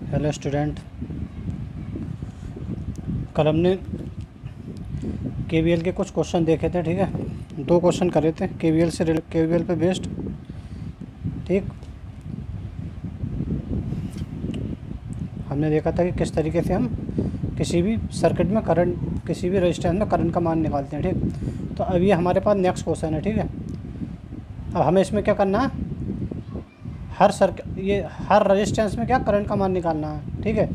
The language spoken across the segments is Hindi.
हेलो स्टूडेंट, कल हमने केवीएल के कुछ क्वेश्चन देखे थे। ठीक है, 2 क्वेश्चन करे थे केवीएल पे बेस्ड। ठीक, हमने देखा था कि किस तरीके से हम किसी भी सर्किट में करंट, किसी भी रेजिस्टेंस में करंट का मान निकालते हैं। ठीक, तो अब ये हमारे पास नेक्स्ट क्वेश्चन है। ठीक है, अब हमें इसमें क्या करना है, हर रेजिस्टेंस में क्या करंट का मान निकालना है। ठीक है,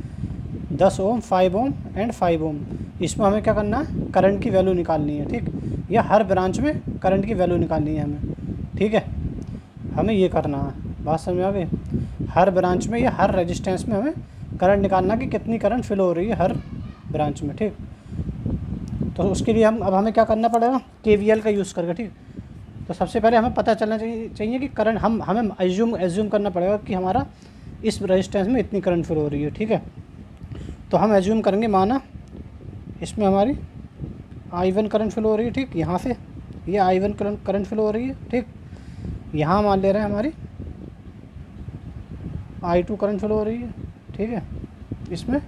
10 ओम, 5 ओम एंड 5 ओम, इसमें हमें क्या करना है, करंट की वैल्यू निकालनी है। ठीक, या हर ब्रांच में करंट की वैल्यू निकालनी है हमें। ठीक है, हमें ये करना है, बात समझ आ गई। हर ब्रांच में या हर रेजिस्टेंस में हमें करंट निकालना कि कितनी करंट फ्लो हो रही है हर ब्रांच में। ठीक, तो उसके लिए अब हमें क्या करना पड़ेगा, केवीएल का यूज़ करके। ठीक, तो सबसे पहले हमें पता चलना चाहिए कि करंट हमें एज्यूम करना पड़ेगा कि हमारा इस रेजिस्टेंस में इतनी करंट फ्लो हो रही है। ठीक है, तो हम एज्यूम करेंगे, माना इसमें हमारी I1 करंट फ्लो हो रही है। ठीक, यहाँ से ये I1 करंट फ्लो हो रही है। ठीक, यहाँ मान ले रहे हैं हमारी I2 करंट फ्लो हो रही है। ठीक है, इसमें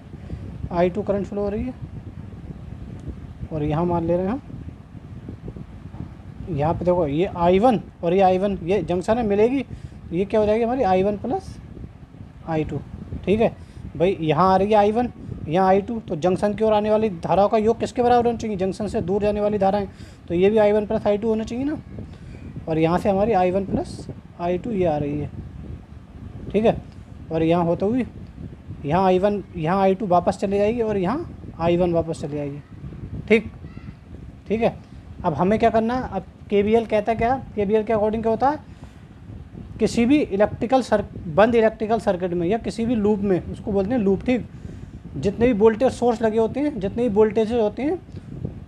I2 करंट फ्लो हो रही है, और यहाँ मान ले रहे हैं हम, यहाँ पे देखो ये I1 और ये I1, ये जंक्शन है मिलेगी, ये क्या हो जाएगी हमारी I1 प्लस I2। ठीक है भाई, यहाँ आ रही है I1, यहाँ I2, तो जंक्शन की ओर आने वाली धाराओं का योग किसके बराबर होना चाहिए, जंक्शन से दूर जाने वाली धाराएं, तो ये भी I1 प्लस I2 होना चाहिए ना। और यहाँ से हमारी I1 प्लस I2 ये आ रही है। ठीक है, और यहाँ होते हुए यहाँ I1, यहाँ I2 वापस चले जाएगी, और यहाँ I1 वापस चले जाएगी। ठीक, ठीक है, अब हमें क्या करना है, अब केवीएल कहता है क्या, केवीएल के अकॉर्डिंग क्या होता है, किसी भी बंद इलेक्ट्रिकल सर्किट में या किसी भी लूप में, उसको बोलते हैं लूप। ठीक, जितने भी वोल्टेज सोर्स लगे होते हैं, जितने भी वोल्टेजेस होते हैं,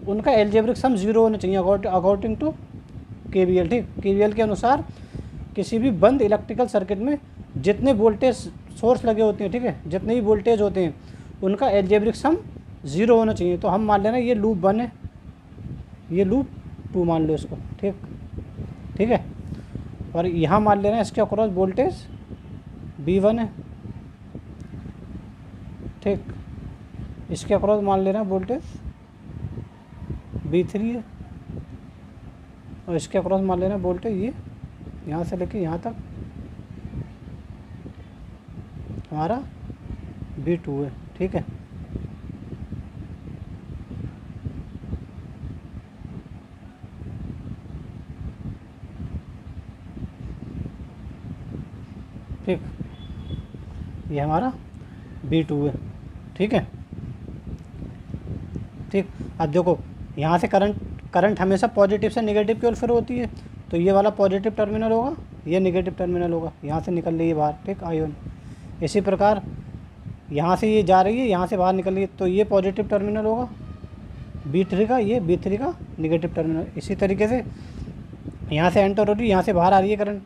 उनका एल्जेब्रिक सम 0 होना चाहिए अकॉर्डिंग टू केवीएल। ठीक, केवीएल के अनुसार किसी भी बंद इलेक्ट्रिकल सर्किट में जितने वोल्टेज सोर्स लगे होते हैं, ठीक है, जितने भी वोल्टेज होते हैं, उनका एल्जेब्रिक सम 0 होना चाहिए। तो हम मान लेना ये लूप 1 है, ये लूप 2 मान लो इसको। ठीक, ठीक है, और यहाँ मान लेना इसके अक्रॉस वोल्टेज V1 है। ठीक, इसके अक्रॉस मान लेना वोल्टेज V3 है, और इसके अक्रॉस मान लेना वोल्टेज ये यहाँ से लेके यहाँ तक हमारा V2 है। ठीक है, ठीक, ये हमारा V2 है। ठीक है, ठीक, अब देखो यहाँ से करंट हमेशा पॉजिटिव से नेगेटिव की ओर फ्लो होती है, तो ये वाला पॉजिटिव टर्मिनल होगा, ये नेगेटिव टर्मिनल होगा, यहाँ से निकल रही है बाहर। ठीक, I1 इसी प्रकार यहाँ से ये जा रही है, यहाँ से बाहर निकल रही है, तो ये पॉजिटिव टर्मिनल होगा V3 का, ये V3 का नेगेटिव टर्मिनल। इसी तरीके से यहाँ से एंटर हो रही है, यहाँ से बाहर आ रही है करंट,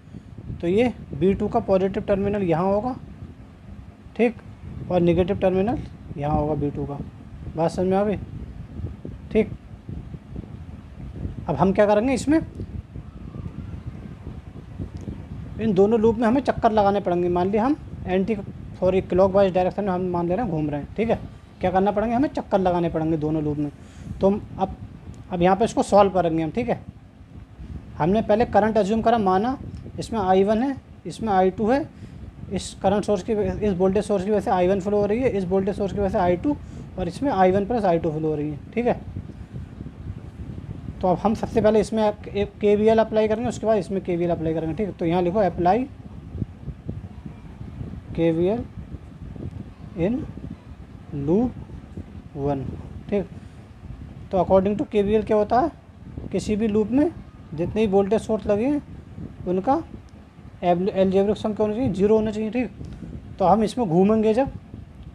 तो ये V2 का पॉजिटिव टर्मिनल यहाँ होगा। ठीक, और नेगेटिव टर्मिनल यहाँ होगा V2 का। बात समझ में आ गई। ठीक, अब हम क्या करेंगे, इसमें इन दोनों लूप में हमें चक्कर लगाने पड़ेंगे। मान लिया हम क्लॉकवाइज डायरेक्शन में हम मान ले रहे हैं घूम रहे हैं। ठीक है, क्या करना पड़ेंगे, हमें चक्कर लगाने पड़ेंगे दोनों लूप में। तो अब यहाँ पे इसको सॉल्व करेंगे हम। ठीक है, हमने पहले करंट एज्यूम करा, माना इसमें I1 है, इसमें I2 है, इस करंट सोर्स की, इस वोल्टेज सोर्स की वजह से I1 फ्लो हो रही है, इस वोल्टेज सोर्स की वजह से I2, और इसमें I1 प्लस I2 फ्लो हो रही है। ठीक है, तो अब हम सबसे पहले इसमें एक KVL अप्लाई करेंगे, उसके बाद इसमें KVL अप्लाई करेंगे। ठीक है, तो यहाँ लिखो अप्लाई KVL इन लूप 1। ठीक, तो अकॉर्डिंग टू KVL क्या होता है, किसी भी लूप में जितने भी वोल्टेज सोर्स लगे हैं उनका एल्जेब्रिक सम क्या होना चाहिए, 0 होना चाहिए। ठीक, तो हम इसमें घूमेंगे जब,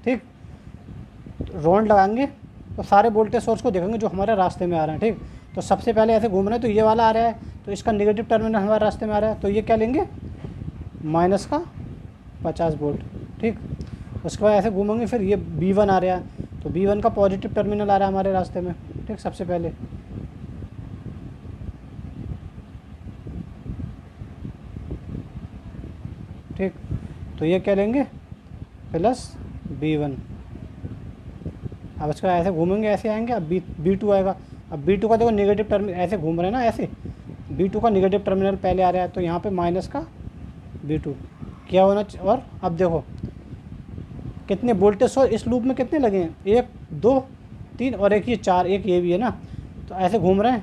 ठीक, राउंड लगाएंगे, तो सारे वोल्टेज सोर्स को देखेंगे जो हमारे रास्ते में आ रहे हैं। ठीक, तो सबसे पहले ऐसे घूम रहे हैं, तो ये वाला आ रहा है, तो इसका नेगेटिव टर्मिनल हमारे रास्ते में आ रहा है, तो ये क्या लेंगे, माइनस का 50 वोल्ट। ठीक, उसके बाद ऐसे घूमेंगे, फिर ये V1 आ रहा है, तो V1 का पॉजिटिव टर्मिनल आ रहा है हमारे रास्ते में। ठीक, सबसे पहले ठीक, तो ये क्या लेंगे, प्लस B1। अब इसका ऐसे घूमेंगे, ऐसे आएंगे, अब B2 आएगा। अब B2 का देखो नेगेटिव टर्मिनल ऐसे घूम रहे हैं ना, ऐसे B2 का नेगेटिव टर्मिनल पहले आ रहा है, तो यहाँ पे माइनस का B2 क्या होना चाहिए। और अब देखो कितने वोल्टेज सोर्स इस लूप में कितने लगे हैं, 1 2 3 और एक ये 4, एक ये भी है ना, तो ऐसे घूम रहे हैं।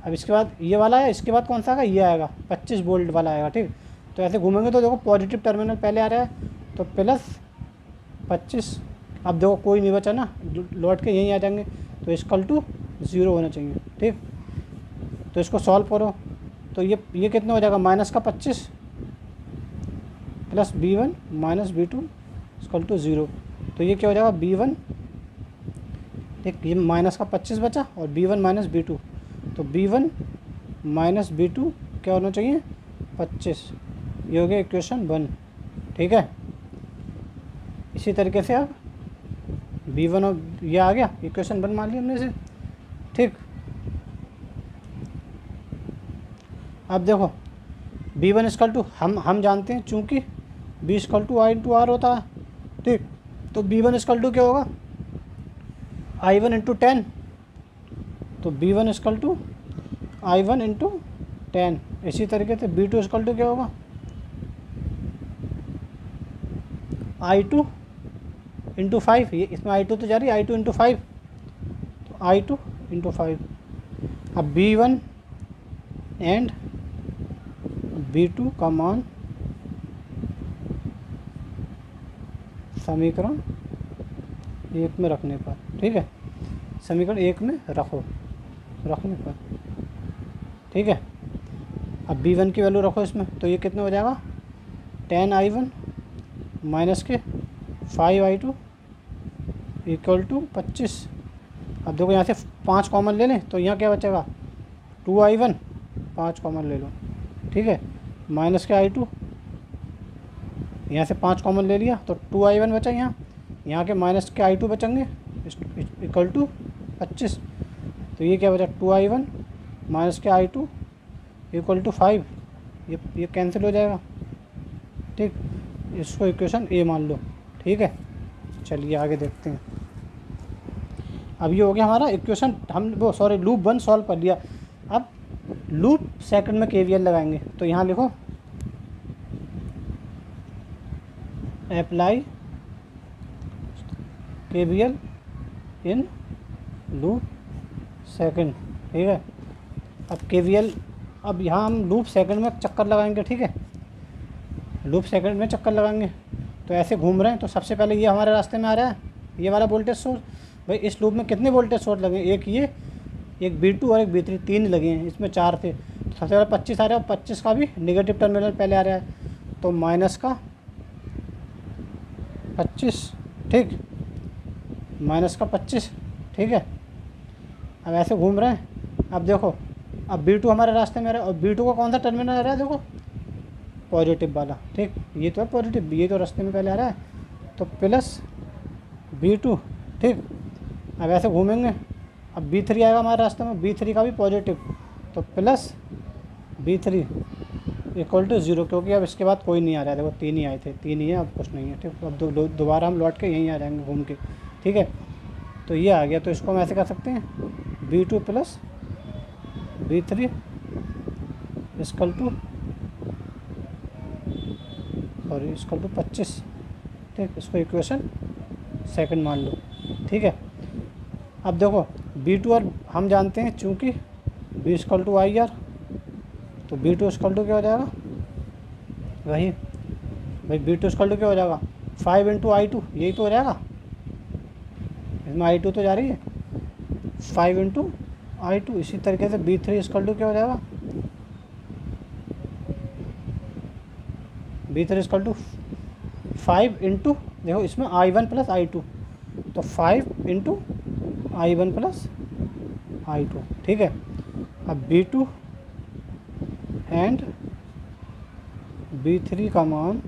अब इसके बाद ये वाला है, इसके बाद कौन सा आएगा, ये आएगा 25 वोल्ट वाला आएगा, ठीक। तो ऐसे घूमेंगे तो देखो पॉजिटिव टर्मिनल पहले आ रहा है, तो +25। अब देखो कोई नहीं बचा ना, लौट के यहीं आ जाएंगे, तो = 0 होना चाहिए, ठीक। तो इसको सॉल्व करो, तो ये कितना हो जाएगा, -25 + B1 - B2 = 0। तो ये क्या हो जाएगा, B1, ठीक, ये -25 बचा और B1 - B2, तो B1 - B2 क्या होना चाहिए, 25। ये हो गया इक्वेशन 1, ठीक है। इसी तरीके से अब B1 और ये आ गया, इक्वेशन 1 मान लिया हमने इसे, ठीक। अब देखो B1 = हम जानते हैं चूँकि B = I × R होता है, ठीक। तो B1 = क्या होगा, I1 × 10, तो B1 = I1 × 10। इसी तरीके से B2 = क्या होगा, I2 × 5, ये इसमें I2 तो जा रही है, I2 × 5, तो I2 × 5। अब B1 एंड B2 का मान समीकरण 1 में रखने पर, ठीक है, समीकरण 1 में रखने पर, ठीक है। अब B1 की वैल्यू रखो इसमें, तो ये कितना हो जाएगा, 10I1 माइनस के 5I2 = 25। अब देखो यहाँ से 5 कॉमन ले लें, तो यहाँ क्या बचेगा, 2I1, 5 कॉमन ले लो, ठीक है, माइनस के I2, यहाँ से 5 कॉमन ले लिया, तो 2I1 बचा, यहाँ के माइनस के I2 बचेंगे = 25। तो ये क्या बचा, 2I1 माइनस के I2 = 5, ये कैंसिल हो जाएगा, ठीक। इसको इक्वेशन A मान लो, ठीक है। चलिए आगे देखते हैं। अब ये हो गया हमारा इक्वेशन, हम लूप 1 सॉल्व कर लिया। अब लूप सेकंड में KVL लगाएंगे, तो यहाँ लिखो apply KVL in loop second, ठीक है। अब KVL, अब यहाँ हम लूप सेकंड में चक्कर लगाएंगे, ठीक है, लूप सेकंड में चक्कर लगाएंगे। तो ऐसे घूम रहे हैं, तो सबसे पहले ये हमारे रास्ते में आ रहा है, ये वाला वोल्टेज सोर्स। भाई इस लूप में कितने वोल्टेज सोर्स लगे, एक ये, एक B2 और एक B3, 3 लगे हैं, इसमें 4 थे। तो सबसे पहले 25 आ रहा है, और 25 का भी नेगेटिव टर्मिनल पहले आ रहा है, तो माइनस का 25, ठीक, माइनस का 25, ठीक है। अब ऐसे घूम रहे हैं। अब देखो, अब B2 हमारे रास्ते में आ रहा है, और B2 का कौन सा टर्मिनल आ रहा है, देखो पॉजिटिव वाला, ठीक, ये तो है पॉजिटिव, ये तो रास्ते में पहले आ रहा है, तो +B2, ठीक। अब ऐसे घूमेंगे, अब B3 आएगा हमारे रास्ते में, B3 का भी पॉजिटिव, तो +B3 = 0, क्योंकि अब इसके बाद कोई नहीं आ रहा है, देखो 3 ही आए थे, 3 ही है, अब कुछ नहीं है, ठीक। अब दोबारा हम लौट के यहीं आ जाएंगे घूम के, ठीक है। तो ये आ गया, तो इसको हम ऐसे कर सकते हैं, B2 + B3 = 25, ठीक। इसको इक्वेशन सेकंड मान लो, ठीक है। अब देखो B2 और हम जानते हैं, चूँकि B = IR, तो B2 = क्या हो जाएगा, वही भाई B2 = क्या हो जाएगा, 5 × I2, यही तो हो जाएगा, इसमें I2 तो जा रही है, 5 × I2। इसी तरीके से B3 = क्या हो जाएगा, B3 = 5 × देखो इसमें I1 + I2, तो 5 × I1 + I2, ठीक है। अब B2 एंड B3 का मान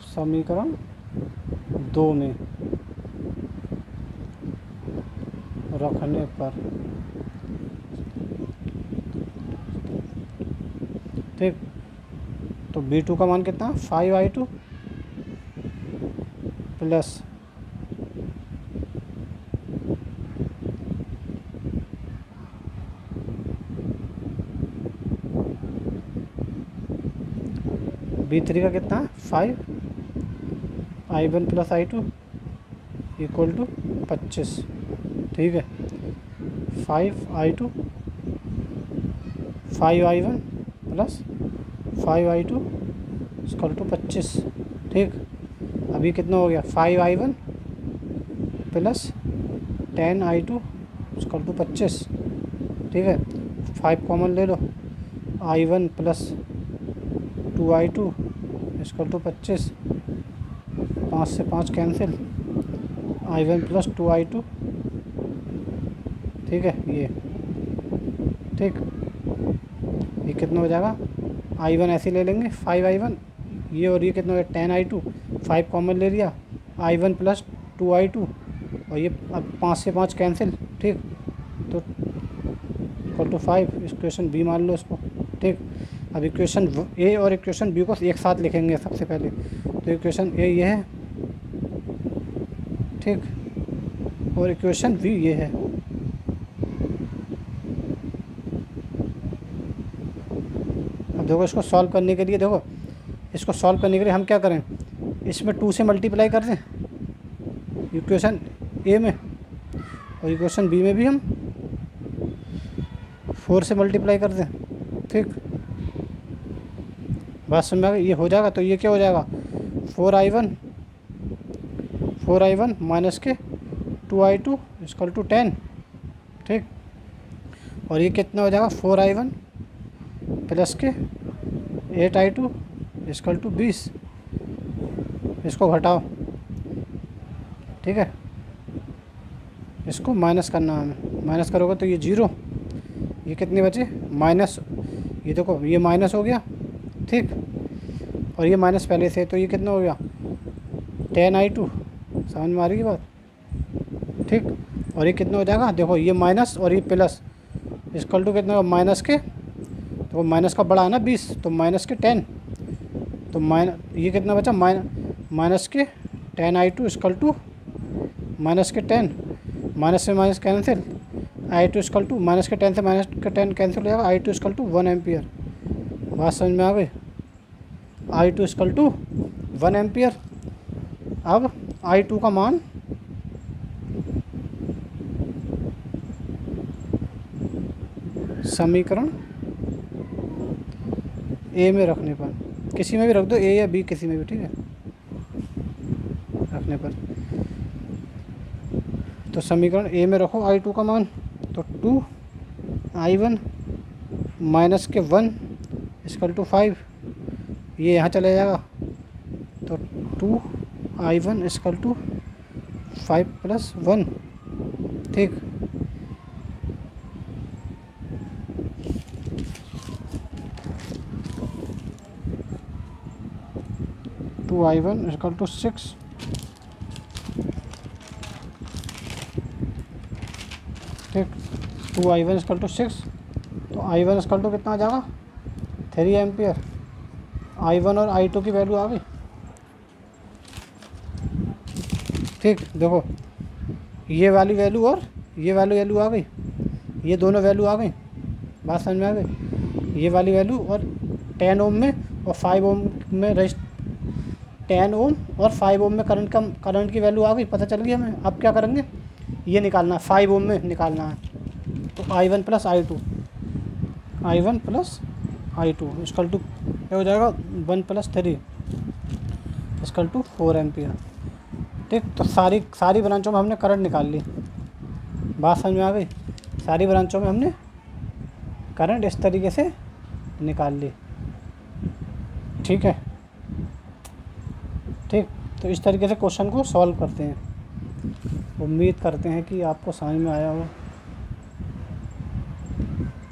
समीकरण 2 में रखने पर, ठीक। तो B2 का मान कितना, 5i2 प्लस B3 का कितना, 5i1 plus i2 equal to 25। ठीक है, 5i2 5i1 plus 5i2 equal to 25। ठीक, अभी कितना हो गया, 5i1 plus 10i2 equal to 25। ठीक है, 5 कॉमन ले लो, i1 plus 2i2 equal to 25, 5 से 5 कैंसिल, i1 प्लस 2i2। ठीक है, ये ठीक, ये कितना हो जाएगा, i1 ऐसे ले लेंगे 5i1, ये और ये कितना हो गया 10i2, 5 कॉमन ले लिया, i1 प्लस 2i2 और ये अब 5 से 5 कैंसिल। ठीक, तो इक्वल टू 5, इक्वेशन बी मान लो इसको। ठीक, अब इक्वेशन ए और इक्वेशन बी को एक साथ लिखेंगे सबसे पहले। तो इक्वेशन ए ये है, ठीक, और इक्वेशन बी ये है। अब देखो इसको सॉल्व करने के लिए, देखो इसको सॉल्व करने के लिए हम क्या करें, इसमें 2 से मल्टीप्लाई कर दें इक्वेशन ए में, और इक्वेशन बी में भी हम 4 से मल्टीप्लाई कर दें। ठीक, बात समझ में आ गई, ये हो जाएगा। तो ये क्या हो जाएगा, 4i1 माइनस के 2i2 इक्वल टू 10। ठीक, और ये कितना हो जाएगा, 4i1 प्लस के 8i2 इक्वल टू 20। इसको घटाओ, ठीक है, इसको माइनस करना हमें, माइनस करोगे तो ये 0, ये कितने बचे माइनस, ये देखो ये माइनस हो गया। ठीक, और ये माइनस पहले से, तो ये कितना हो गया 10i2, समझ में आ रही है बात। ठीक, और ये कितना हो जाएगा, देखो ये माइनस और ये प्लस इक्वल टू कितना, माइनस के, तो माइनस का बड़ा है ना 20, तो माइनस के 10, तो ये कितना बचा, माइनस के 10i2 इक्वल टू माइनस के 10, माइनस से minus cancel, i2 equal to minus के 10 से माइनस के 10 कैंसिल हो जाएगा, i2 इक्वल टू 1 एम्पियर। बात समझ में आ गई, i2 इक्वल टू 1 एम्पियर। अब i2 का मान समीकरण ए में रखने पर, किसी में भी रख दो, ए या बी किसी में भी, ठीक है, रखने पर। तो समीकरण ए में रखो i2 का मान, तो 2i1 माइनस के 1 इक्वल टू 5, ये यहाँ चले जाएगा, तो 2i1 इक्वल टू 5 प्लस 1। ठीक, i1 इक्वल टू 6, ठीक, 2i1 इक्वल टू 6, तो i1 इक्वल टू कितना आ जाएगा 3 एम्पियर। i1 और i2 की वैल्यू आ गई। ठीक, देखो ये वाली वैल्यू और ये वाली वैल्यू आ गई, ये दोनों वैल्यू आ गई, बात समझ में आ गई। ये वाली वैल्यू और 10 ओम में और 5 ओम में 10 ओम और 5 ओम में करंट की वैल्यू आ गई, पता चल गई हमें। अब क्या करेंगे, ये निकालना है, 5 ओम में निकालना है। तो i1 plus i2 equal to क्या हो जाएगा, 1 प्लस 3 इक्वल टू 4 एम्पियर। ठीक, तो सारी ब्रांचों में हमने करंट निकाल ली, बात समझ में आ गई। सारी ब्रांचों में हमने करंट इस तरीके से निकाल ली। ठीक है, ठीक, तो इस तरीके से क्वेश्चन को सॉल्व करते हैं। उम्मीद करते हैं कि आपको समझ में आया हो।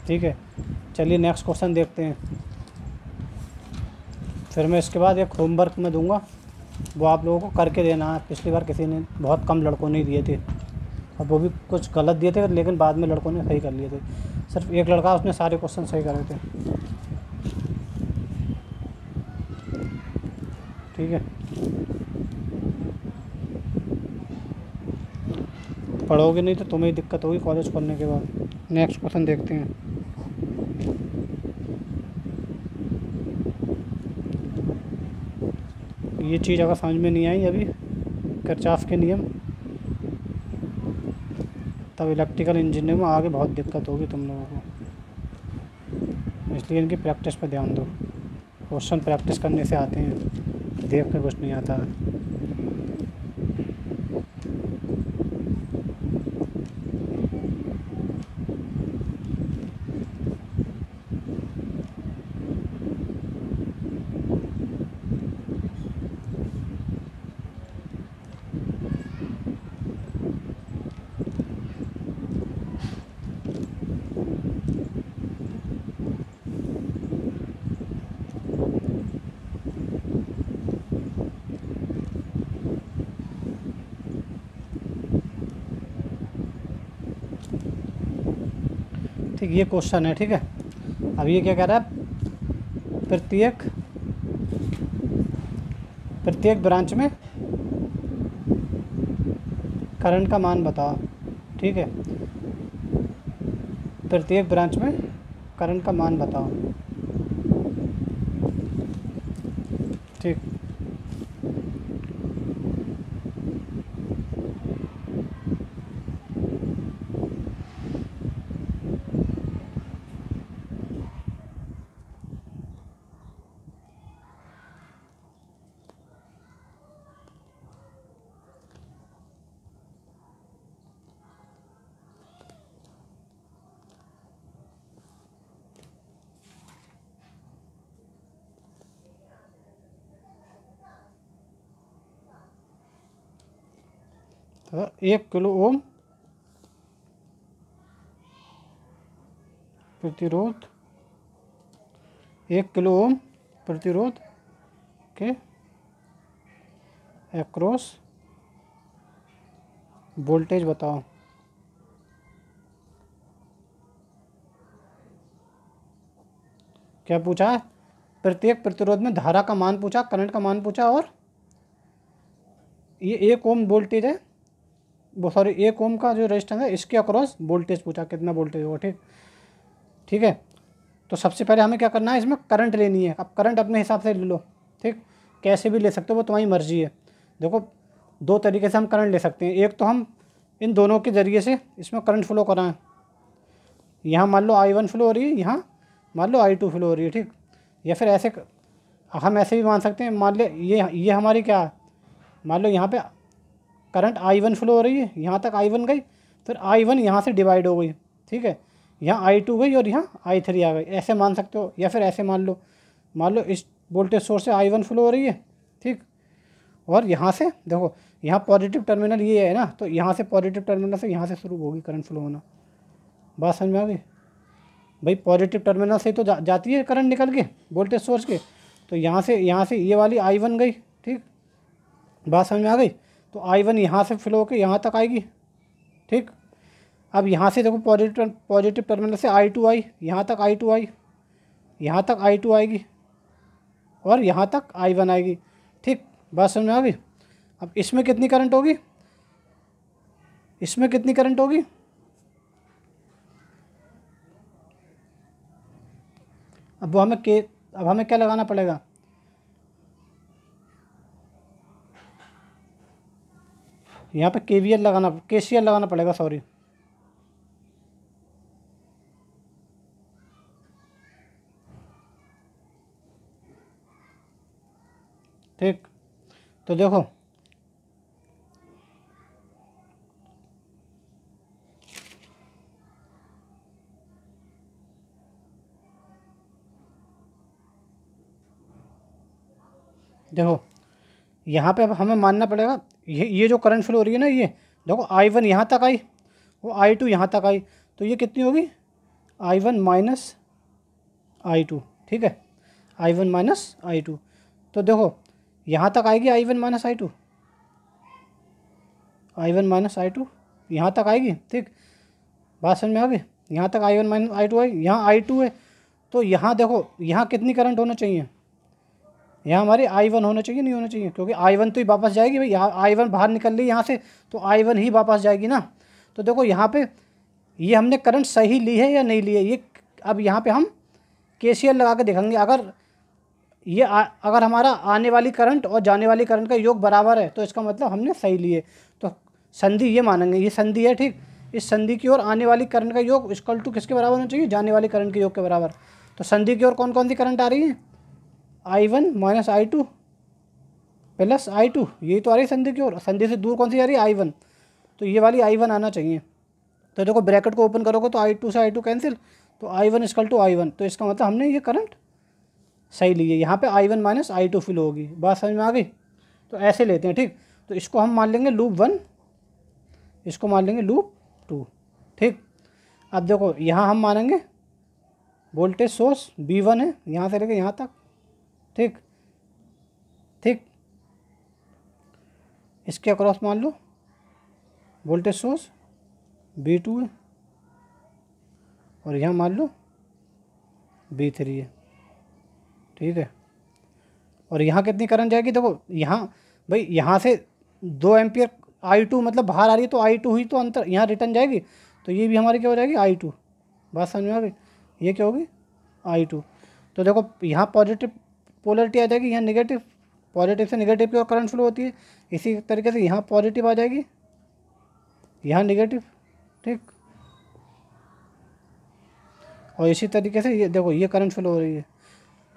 ठीक है, चलिए नेक्स्ट क्वेश्चन देखते हैं। फिर मैं इसके बाद एक होमवर्क में दूंगा, वो आप लोगों को करके देना है। पिछली बार किसी ने, बहुत कम लड़कों ने दिए थे, और वो भी कुछ गलत दिए थे, लेकिन बाद में लड़कों ने सही कर लिए थे। सिर्फ एक लड़का, उसने सारे क्वेश्चन सही करे थे। ठीक है, पढ़ोगे नहीं तो तुम्हें ही दिक्कत होगी कॉलेज पढ़ने के बाद। नेक्स्ट क्वेश्चन देखते हैं। ये चीज़ अगर समझ में नहीं आई अभी किरचॉफ के नियम, तब इलेक्ट्रिकल इंजीनियरिंग में आगे बहुत दिक्कत होगी तुम लोगों को, इसलिए इनकी प्रैक्टिस पर ध्यान दो। क्वेश्चन प्रैक्टिस करने से आते हैं, देख कर कुछ नहीं आता। ठीक, ये क्वेश्चन है, ठीक है। अब ये क्या कह रहा है, प्रत्येक ब्रांच में करंट का मान बताओ, ठीक है। प्रत्येक ब्रांच में करंट का मान बताओ, ठीक। तो 1 किलो ओम प्रतिरोध, 1 किलो ओम प्रतिरोध के एक्रॉस वोल्टेज बताओ। क्या पूछा है, प्रत्येक प्रतिरोध में धारा का मान पूछा, करंट का मान पूछा, और ये 1 ओम वोल्टेज है, वो सॉरी 1 ओम का जो रेजिस्टेंस है इसके अक्रॉस वोल्टेज पूछा, कितना वोल्टेज होगा, ठीक। ठीक है, तो सबसे पहले हमें क्या करना है, इसमें करंट लेनी है। अब करंट अपने हिसाब से ले लो, ठीक, कैसे भी ले सकते हो, वो तुम्हारी मर्जी है। देखो 2 तरीके से हम करंट ले सकते हैं। एक तो हम इन दोनों के ज़रिए से इसमें करंट फ्लो कराएं। यहाँ मान लो I1 फ्लो हो रही है, यहाँ मान लो I2 फ्लो हो रही है, ठीक। या फिर ऐसे हम ऐसे भी मान सकते हैं, मान ले ये हमारी क्या है, मान लो यहाँ पे करंट I1 फ्लो हो रही है, यहाँ तक I1 गई, फिर I1 यहाँ से डिवाइड हो गई, ठीक है, यहाँ I2 गई और यहाँ I3 आ गई, ऐसे मान सकते हो। या फिर ऐसे मान लो इस वोल्टेज सोर्स से I1 फ्लो हो रही है, ठीक, और यहाँ से देखो यहाँ पॉजिटिव टर्मिनल ये है ना, तो यहाँ से पॉजिटिव टर्मिनल से यहाँ से शुरू होगी करंट फ्लो होना। बात समझ में आ गई भाई, पॉजिटिव टर्मिनल से तो जाती है करंट निकल के वोल्टेज सोर्स के, तो यहाँ से ये वाली I1 गई, ठीक। बात समझ में आ गई, तो I1 यहाँ से फ्लो होकर यहाँ तक आएगी, ठीक। अब यहाँ से देखो पॉजिटिव टर्मिनल से I2 आई, यहाँ तक I2 आई, यहाँ तक I2 आएगी और यहाँ तक I1 आएगी, ठीक। बात समझ में आ गई। अब इसमें कितनी करंट होगी, इसमें कितनी करंट होगी, अब हमें क्या लगाना पड़ेगा, यहाँ पे KCL लगाना पड़ेगा, सॉरी। ठीक, तो देखो यहाँ पे अब हमें मानना पड़ेगा, ये जो करंट फ्लो हो रही है ना, ये देखो I1 यहाँ तक आई, वो I2 यहाँ तक आई, तो ये कितनी होगी, I1 माइनस I2, ठीक है, I1 माइनस I2। तो देखो यहाँ तक आएगी I1 minus I2, I1 minus I2 यहाँ तक आएगी, ठीक। बात समझ में आ गई, यहाँ तक I1 माइनस I2 आई, यहाँ I2 है, तो यहाँ देखो यहाँ कितनी करंट होना चाहिए, यहाँ हमारी I1 होना चाहिए, नहीं होना चाहिए, क्योंकि I1 तो ही वापस जाएगी भाई, यहाँ I1 बाहर निकल रही है यहाँ से, तो I1 ही वापस जाएगी ना। तो देखो यहाँ पे ये हमने करंट सही ली है या नहीं ली है, ये अब यहाँ पे हम KCL लगा के देखेंगे। अगर ये अगर हमारा आने वाली करंट और जाने वाली करंट का योग बराबर है तो इसका मतलब हमने सही लिए, तो संधि ये मानेंगे, ये संधि है, ठीक। इस संधि की ओर आने वाली करंट का योग इक्वल टू किसके बराबर होना चाहिए, जाने वाली करंट के योग के बराबर। तो संधि की ओर कौन कौन सी करंट आ रही है, I1 minus I2 plus I2, यही तो आ रही है संधि की ओर। संधि से दूर कौन सी आ रही है, I1, तो ये वाली I1 आना चाहिए। तो देखो ब्रैकेट को ओपन करोगे तो I2 से I2 कैंसिल, तो I1 इक्वल टू I1, तो इसका मतलब हमने ये करंट सही ली है। यहाँ पे I1 माइनस I2 फिल होगी, बात समझ में आ गई। तो ऐसे लेते हैं, ठीक। तो इसको हम मान लेंगे लूप 1, इसको मान लेंगे लूप 2, ठीक। अब देखो यहाँ हम मानेंगे वोल्टेज सोर्स V1 है यहाँ से लेके यहाँ तक, ठीक ठीक। इसके अक्रॉस मान लो वोल्टेज सोर्स V2 है, और यहाँ मान लो V3 है, ठीक है। और यहाँ कितनी करंट जाएगी, देखो यहाँ भाई यहाँ से 2 एम्पियर I2 मतलब बाहर आ रही है, तो I2 ही तो अंतर यहाँ रिटर्न जाएगी, तो ये भी हमारी क्या हो जाएगी I2, बात समझ में आ गई। ये क्या होगी I2। तो देखो यहाँ पॉजिटिव पोलरिटी आ जाएगी, यहाँ नेगेटिव, पॉजिटिव से नेगेटिव की ओर करंट फ्लो होती है। इसी तरीके से यहाँ पॉजिटिव आ जाएगी, यहाँ नेगेटिव, ठीक। और इसी तरीके से ये देखो ये करंट फ्लो हो रही है।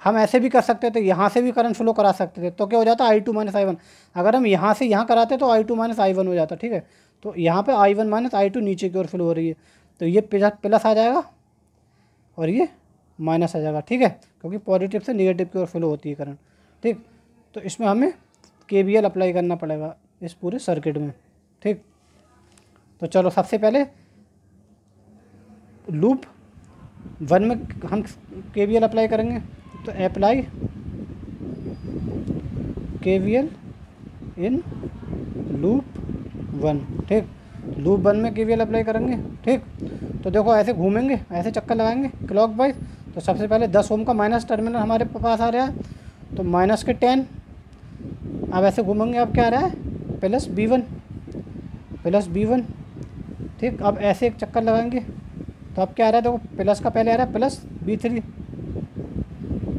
हम ऐसे भी कर सकते थे, यहाँ से भी करंट फ्लो करा सकते थे, तो क्या हो जाता I2 माइनस I1। अगर हम यहाँ से यहाँ कराते तो I2 माइनस I1 हो जाता, ठीक है। तो यहाँ पे I1 माइनस I2 नीचे की ओर फ्लो हो रही है, तो ये प्लस आ जाएगा और ये माइनस आ जाएगा, ठीक है, क्योंकि पॉजिटिव से नेगेटिव की ओर फ्लो होती है करंट, ठीक। तो इसमें हमें KVL अप्लाई करना पड़ेगा इस पूरे सर्किट में, ठीक। तो चलो सबसे पहले लूप 1 में हम KVL अप्लाई करेंगे। तो अप्लाई KVL इन लूप 1, ठीक। लूप 1 में KVL अप्लाई करेंगे, ठीक। तो देखो ऐसे घूमेंगे, ऐसे चक्कर लगाएंगे क्लॉकवाइज। तो सबसे पहले 10 ओम का माइनस टर्मिनल हमारे पास आ रहा है, तो माइनस के 10। अब ऐसे घूमेंगे, अब क्या आ रहा है प्लस B1, ठीक। अब ऐसे एक चक्कर लगाएंगे, तो अब क्या आ रहा है, देखो प्लस का पहले आ रहा है प्लस B3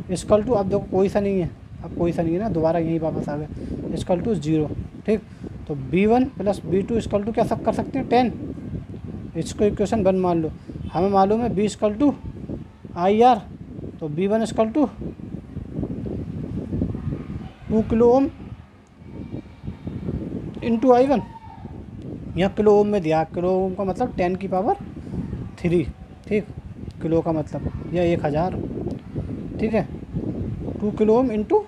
इक्वल टू, अब देखो कोई सा नहीं है, अब कोई सा नहीं है ना, दोबारा यहीं वापस आ गए, इक्वल टू 0, ठीक। तो B1 plus B2 equal to क्या सब कर सकते हैं 10, इसको इक्वेशन 1 मान लो। हमें मालूम है B इक्वल टू IR, तो B1 equal to 2 kilo ohm into I1, यहाँ किलो ओम में दिया, किलो ओम का मतलब 10 की पावर 3, ठीक। किलो का मतलब यह 1000, ठीक है। 2 किलो ओम इंटू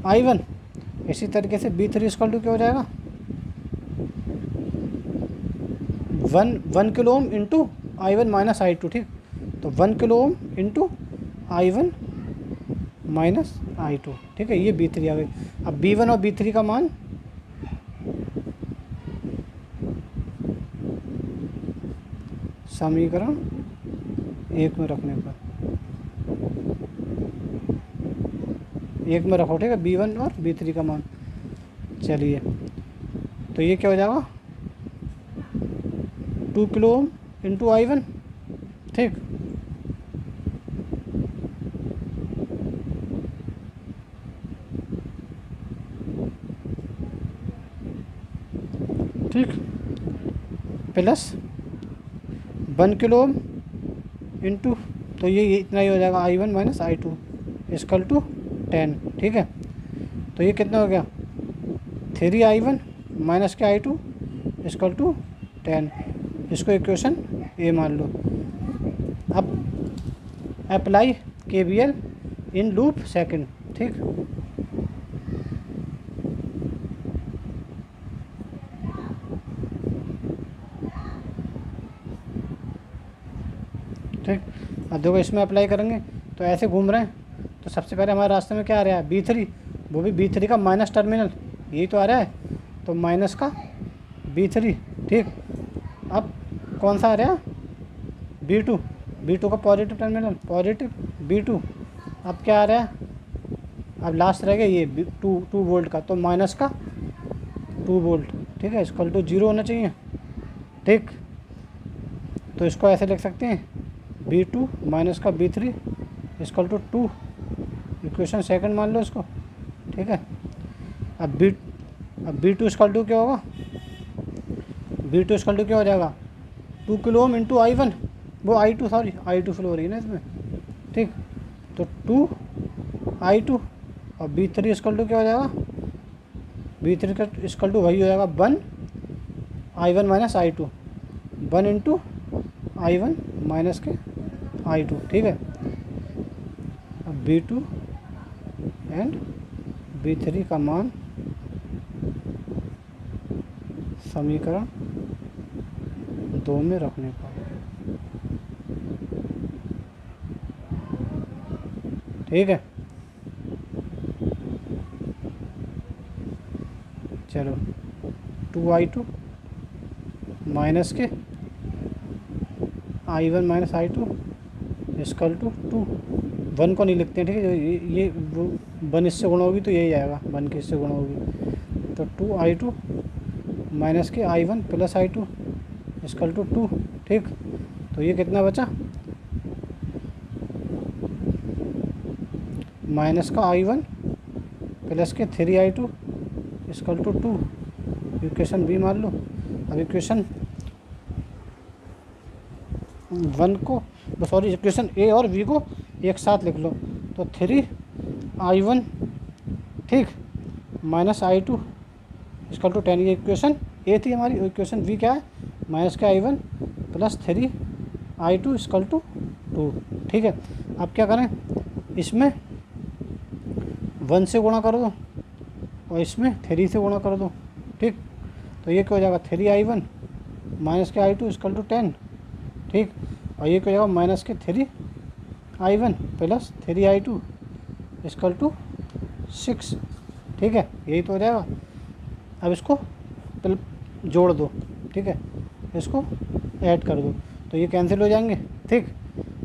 I1। इसी तरीके से B3 इक्वल टू क्या हो जाएगा 1 kilo ohm into I1 minus I2, ठीक। तो 1 kilo ohm into I1 minus I2, ठीक है। ये B3 आ गई। अब B1 और B3 का मान समीकरण 1 में रखने पर, 1 में रखो, ठीक है, B1 और B3 का मान। चलिए तो ये क्या हो जाएगा 2 किलो ओम इंटू I1, ठीक। ठीक, प्लस 1 किलो ओम इंटू, तो ये इतना ही हो जाएगा I1 minus I2 equal to 10, ठीक है। तो ये कितना हो गया 3I1 माइनस के I2 इक्वल टू 10, इसको इक्वेशन A मान लो। अब अप्लाई KVL इन लूप 2, ठीक। ठीक, अब देखो इसमें अप्लाई करेंगे तो ऐसे घूम रहे हैं, तो सबसे पहले हमारे रास्ते में क्या आ रहा है B3, वो भी B3 का माइनस टर्मिनल, यही तो आ रहा है, तो माइनस का B3, ठीक। अब कौन सा आ रहा है B2 का पॉजिटिव टर्मिनल, पॉजिटिव B2। अब क्या आ रहा है अब लास्ट रह गया ये 2 वोल्ट का, तो माइनस का 2 वोल्ट, ठीक है, इक्वल टू 0 होना चाहिए। ठीक, तो इसको ऐसे लिख सकते हैं V2 माइनस का V3 equal to 2, equation second मान लो इसको। ठीक है, अब B2 इक्वल टू क्या होगा, V2 इक्वल टू क्या हो जाएगा 2 किलो ओम इंटू I1, वो I2 सॉरी I2 फ्लो हो रही है ना इसमें। ठीक, तो 2 I2 और V3 इक्वल टू क्या हो जाएगा, V3 का इक्वल टू वही हो जाएगा 1 I1 minus I2, 1 into I1 minus के I2। ठीक है, अब V2 एंड V3 का मान समीकरण 2 में रखने पर, ठीक है। चलो 2I2 माइनस के I1 minus I2 equal to 2, 1 को नहीं लिखते हैं, ठीक है, ये वो 1 इससे गुणा होगी तो यही आएगा, 1 के इससे गुणा होगी, तो 2I2 माइनस के I1 plus I2 equal to 2। ठीक, तो ये कितना बचा, माइनस का I1 प्लस के 3I2 equal to 2, equation B मान लो। अब इक्वेशन 1 को सॉरी इक्वेशन ए और बी को एक साथ लिख लो, तो 3I1 ठीक माइनस I2 इक्वल टू 10, ये इक्वेशन ए थी हमारी। इक्वेशन बी क्या है, माइनस के I1 plus 3I2 equal to 2। ठीक है, अब क्या करें, इसमें 1 से गुणा कर दो और इसमें 3 से गुणा कर दो। ठीक, तो ये क्या हो जाएगा 3I1 माइनस के I2 इक्वल टू 10। ठीक, और ये क्या हो जाएगा माइनस के 3I1 plus 3I2 equal to 6। ठीक है, यही तो हो जाएगा। अब इसको जोड़ दो, ठीक है, इसको ऐड कर दो तो ये कैंसिल हो जाएंगे। ठीक,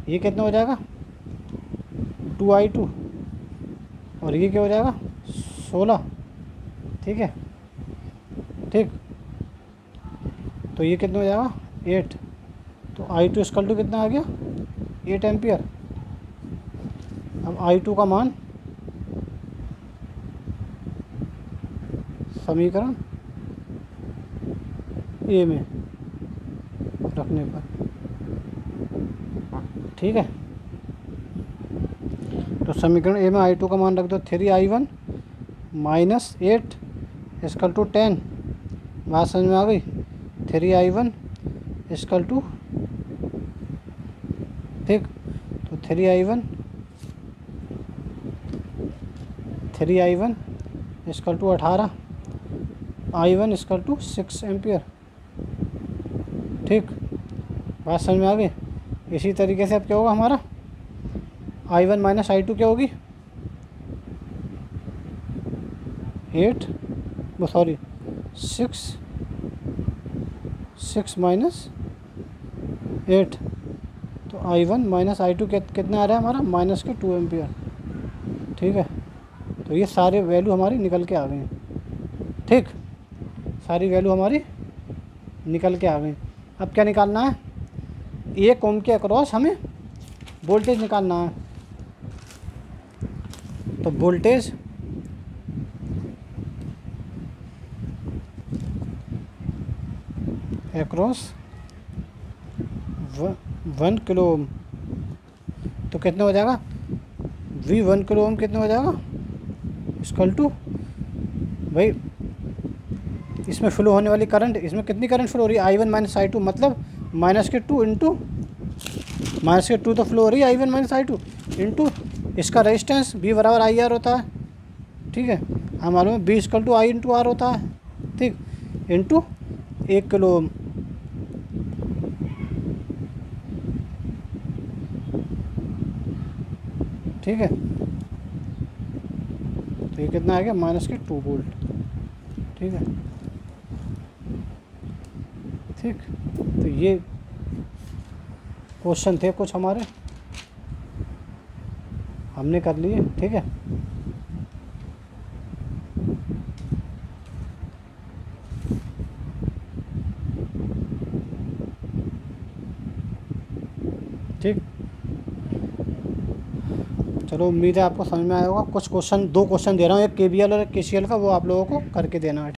ये कितना हो जाएगा 2I2 और ये क्या हो जाएगा 16। ठीक है, ठीक, तो ये कितना हो जाएगा 8, तो I2 इक्वल टू कितना आ गया 8 एम्पियर। अब I2 का मान समीकरण ए में रखने पर, ठीक है, तो समीकरण ए में I2 का मान रख दो 3I1 माइनस 8 इक्वल टू 10। बात समझ में आ गई, 3I1 इक्वल टू, ठीक, तो 3I1 equal to 18, I1 equal to 6 ampere. ठीक, बात समझ में आ गई। इसी तरीके से अब क्या होगा हमारा I1 माइनस I2 क्या होगी 8 वो सॉरी 6 माइनस 8, तो I1 माइनस I2 कितना आ रहा है हमारा माइनस के 2 एम्पियर। ठीक है, तो ये सारे वैल्यू हमारी निकल के आ गए हैं। ठीक, सारी वैल्यू हमारी निकल के आ गई। अब क्या निकालना है, 1 ओम के अक्रॉस हमें वोल्टेज निकालना है। तो वोल्टेज अक्रॉस 1 किलो ओम, तो कितना हो जाएगा V1 किलो ओम कितना हो जाएगा इक्वल टू, भाई इसमें फ्लो होने वाली करंट, इसमें कितनी करंट फ्लो हो रही है I1 माइनस I2, मतलब माइनस के 2 इंटू माइनस के 2 तो फ्लो हो रही है I1 माइनस I2 इंटू इसका रेजिस्टेंस B बराबर IR होता है। ठीक है, हम मालूम है B equal to I into R होता है। ठीक, इंटू 1 किलो ओम। ठीक है, तो ये कितना आ गया माइनस के 2 वोल्ट। ठीक है, ठीक, तो ये क्वेश्चन थे कुछ हमारे, हमने कर लिए। ठीक है। ठीक। चलो उम्मीद है आपको समझ में आया होगा। कुछ क्वेश्चन, 2 क्वेश्चन दे रहा हूँ, एक केवीएल और एक केसीएल का, वो आप लोगों को करके देना है।